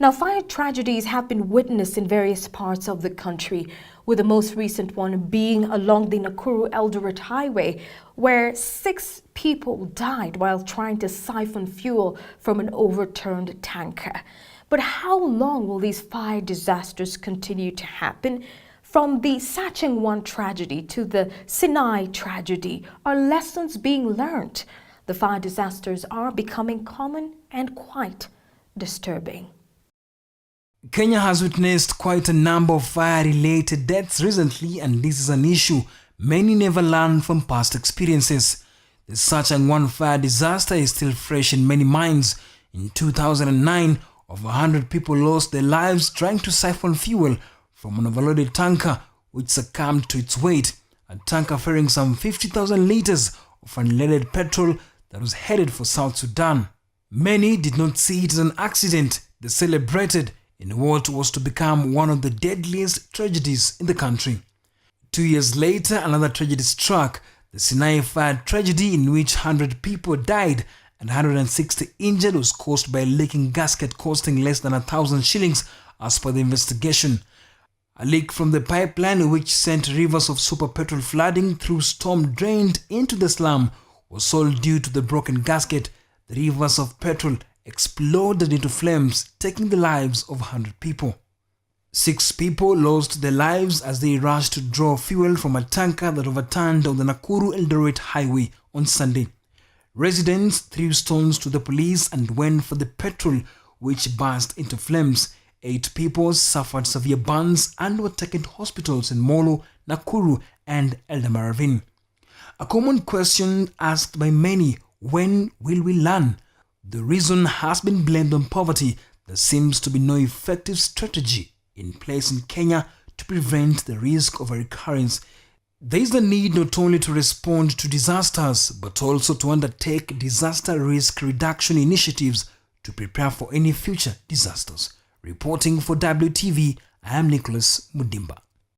Now, fire tragedies have been witnessed in various parts of the country, with the most recent one being along the Nakuru-Eldoret Highway, where 6 people died while trying to siphon fuel from an overturned tanker. But how long will these fire disasters continue to happen? From the Sacheng 1 tragedy to the Sinai tragedy, are lessons being learned? The fire disasters are becoming common and quite disturbing. Kenya has witnessed quite a number of fire-related deaths recently, and this is an issue many never learn from past experiences. The Sacheng 1 fire disaster is still fresh in many minds. In 2009, over 100 people lost their lives trying to siphon fuel from an overloaded tanker which succumbed to its weight, a tanker ferrying some 50,000 liters of unleaded petrol that was headed for South Sudan. Many did not see it as an accident. They celebrated in what was to become one of the deadliest tragedies in the country. 2 years later, another tragedy struck, the Sinai fire tragedy, in which 100 people died and 160 injured, was caused by a leaking gasket costing less than 1,000 shillings as per the investigation. A leak from the pipeline, which sent rivers of super petrol flooding through storm drained into the slum, was solved due to the broken gasket. The rivers of petrol exploded into flames, taking the lives of 100 people. 6 people lost their lives as they rushed to draw fuel from a tanker that overturned on the Nakuru-Eldoret Highway on Sunday. Residents threw stones to the police and went for the petrol, which burst into flames. 8 people suffered severe burns and were taken to hospitals in Molo, Nakuru, and Eldamaravine. A common question asked by many: when will we learn? The reason has been blamed on poverty. There seems to be no effective strategy in place in Kenya to prevent the risk of a recurrence. There is the need not only to respond to disasters, but also to undertake disaster risk reduction initiatives to prepare for any future disasters. Reporting for WTV, I am Nicholas Mudimba.